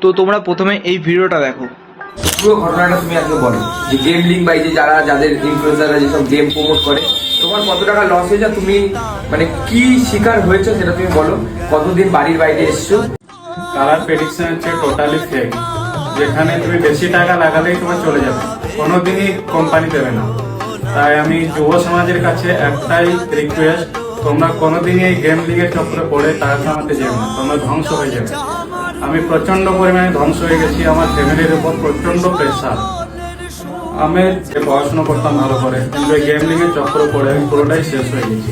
তো তোমরা প্রথমে এই ভিডিওটা দেখো, পুরো ঘটনাটা তুমি আজকে বলো যে গেম লিঙ্ক বা এই যে যাদের ইনফ্লুয়েন্সাররা যেসব গেম প্রমোট করে তোমার কত টাকা লস হয়ে যায়, তুমি মানে কি শিকার হয়েছে সেটা তুমি বলো। কতদিন বাড়ির বাইরে এসছো? কালার প্রেডিকশন হচ্ছে টোটালি ফেক, যেখানে তুমি বেশি টাকা লাগালেই তোমার চলে যাবে, কোনোদিনই কোম্পানি দেবে না। তাই আমি যুব সমাজের কাছে একটাই রিকোয়েস্ট, তোমরা কোনোদিনই এই গেম লিগের চক্করে পড়ে টাকা কামাতে যাবে না, তোমরা ধ্বংস হয়ে যাবে। আমি প্রচন্ড পরিমাণে ধ্বংস হয়ে গেছি, আমার ফ্যামিলির উপর প্রচন্ড প্রেশার। আমি পড়াশোনা করতাম ভালো করে, কিন্তু এই গেম লিগের চক্করে পড়ে আমি পুরোটাই শেষ হয়ে গেছি।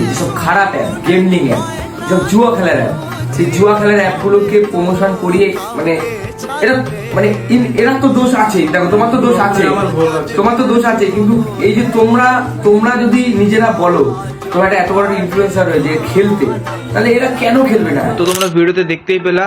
যেসব খারাপ অ্যাপ, গেম লিঙ্ক অ্যাপ, যেসব জুয়া খেলার অ্যাপ, সেই জুয়া খেলার অ্যাপগুলোকে প্রমোশন করিয়ে মানে এরা তো দোষ আছে, দেখো তোমার তো দোষ আছে, তোমার তো দোষ আছে, কিন্তু এই যে তোমরা যদি নিজেরা বলো তোমার এত বড় ইনফ্লুয়েন্সার হয়ে যে খেলতে, তাহলে এরা কেন খেলবে না? তো তোমরা ভিডিওতে দেখতেই পেলা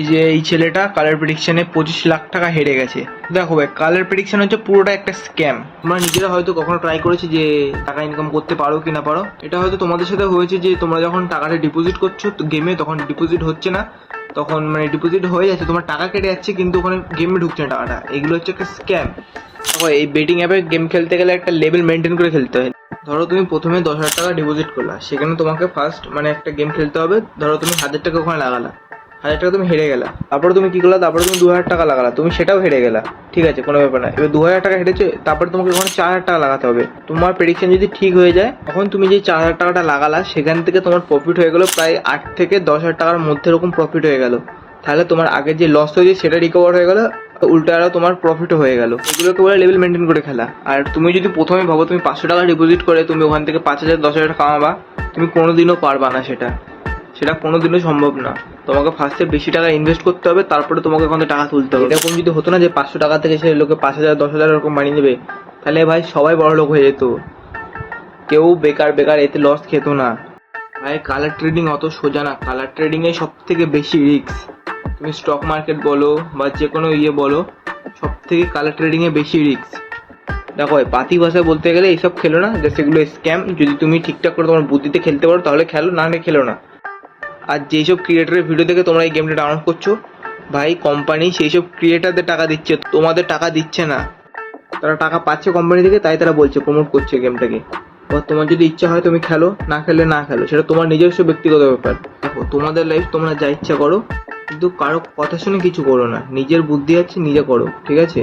যে এই ছেলেটা কালার প্রেডিকশনে 25 লাখ টাকা হেরে গেছে। দেখো ভাই, কালার প্রেডিকশন হচ্ছে পুরোটা একটা স্ক্যাম। তোমরা নিজেরা হয়তো কখনো ট্রাই করেছো যে টাকা ইনকাম করতে পারো কি না পারো, এটা হয়তো তোমাদের সাথে হয়েছে যে তোমরা যখন টাকাটা ডিপোজিট করছো তো গেমে, তখন ডিপোজিট হচ্ছে না, তখন মানে ডিপোজিট হয়ে যাচ্ছে, তোমার টাকা কেটে যাচ্ছে কিন্তু ওখানে গেমে ঢুকছে না টাকাটা। এগুলো হচ্ছে একটা স্ক্যাম। দেখো, এই বেটিং অ্যাপে গেম খেলতে গেলে একটা লেভেল মেনটেন করে খেলতে হয়। ধরো তুমি প্রথমে 10,000 টাকা ডিপোজিট করলা, সেখানে তোমাকে ফার্স্ট মানে একটা গেম খেলতে হবে। ধরো তুমি 1,000 টাকা ওখানে লাগালা, 1,000 টাকা তুমি হেরে গেলা, তারপরে তুমি কি করলা, তারপরে তুমি 2,000 টাকা লাগালা, তুমি সেটাও হেরে গেলা, ঠিক আছে, কোনো ব্যাপার না। এবার 2,000 টাকা হেরেছে, তারপরে তোমাকে ওখানে 4,000 টাকা লাগাতে হবে। তোমার প্রেডিকশন যদি ঠিক হয়ে যায়, তখন তুমি যে 4,000 টাকাটা লাগালা সেখান থেকে তোমার প্রফিট হয়ে গেলো প্রায় 8 থেকে 10,000 টাকার মধ্যে এরকম প্রফিট হয়ে গেল। তাহলে তোমার আগের যে লস হয়েছে সেটা রিকভার হয়ে গেল, উল্টো আরও তোমার প্রফিটও হয়ে গেল। এগুলোকে বলে লেভেল মেনটেন করে খেলা। আর তুমি যদি প্রথমে ভাবো তুমি 500 টাকা ডিপোজিট করে তুমি ওখান থেকে 5,000 10,000 টাকা কামাবা, তুমি কোনোদিনও পারবা না, সেটা কোনোদিনও সম্ভব না। তোমাকে ফার্স্টে বেশি টাকা ইনভেস্ট করতে হবে, তারপরে তোমাকে ওখান থেকে টাকা তুলতে হবে। এরকম যদি হতো না যে 500 টাকা থেকে সে লোকে 5,000 10,000 এরকম বানিয়ে নেবে, তাহলে ভাই সবাই বড় লোক হয়ে যেত, কেউ বেকার এতে লস খেত না। ভাই কালার ট্রেডিং অত সোজা না, কালার ট্রেডিংয়ে সব থেকে বেশি রিস্ক। তুমি স্টক মার্কেট বলো বা যে কোনো বলো, সব থেকে কালার ট্রেডিংয়ে বেশি রিস্ক। দেখো পাতি ভাষায় বলতে গেলে এইসব খেলো না, যে সেগুলো স্ক্যাম। যদি তুমি ঠিকঠাক করে তোমার বুদ্ধিতে খেলতে পারো তাহলে খেলো, না হলে খেলো না। আর যেসব ক্রিয়েটারের ভিডিও দেখে তোমরা এই গেমটা ডাউনলোড করছো, ভাই কোম্পানি সেই সব ক্রিয়েটারদের টাকা দিচ্ছে, তোমাদের টাকা দিচ্ছে না। তারা টাকা পাচ্ছে কোম্পানি থেকে, তাই তারা বলছে প্রমোট করছে গেমটাকে। এবার তোমার যদি ইচ্ছা হয় তুমি খেলো, না খেলে না খেলো, সেটা তোমার নিজস্ব ব্যক্তিগত ব্যাপার। দেখো তোমাদের লাইফ তোমরা যা ইচ্ছা করো, কিন্তু কারো কথা শুনে কিছু করো না, নিজের বুদ্ধি আছে নিজে করো, ঠিক আছে?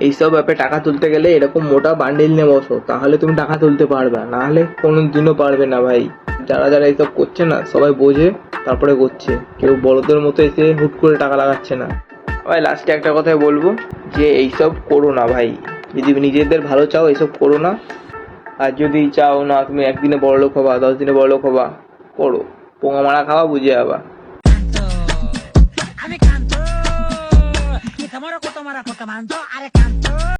এইসব অ্যাপে টাকা তুলতে গেলে এরকম মোটা বান্ডিল নিয়ে বসো, তাহলে তুমি টাকা তুলতে পারবে, না হলে কোনো দিনও পারবে না ভাই। যারা এইসব করছে না সবাই বোঝে তারপরে করছে, কেউ বড়দের মতো এসে হুট করে টাকা লাগাচ্ছে না। ভাই লাস্টে একটা কথাই বলবো যে এইসব করো না ভাই, যদি নিজেদের ভালো চাও এইসব করো না। আর যদি চাও না তুমি একদিনে বড় লোক হবা, 10 দিনে বড় লোক হবা, করো, পোঙা মারা খাওয়া বুঝে যাবা। আমি canto, y estamos con tomar a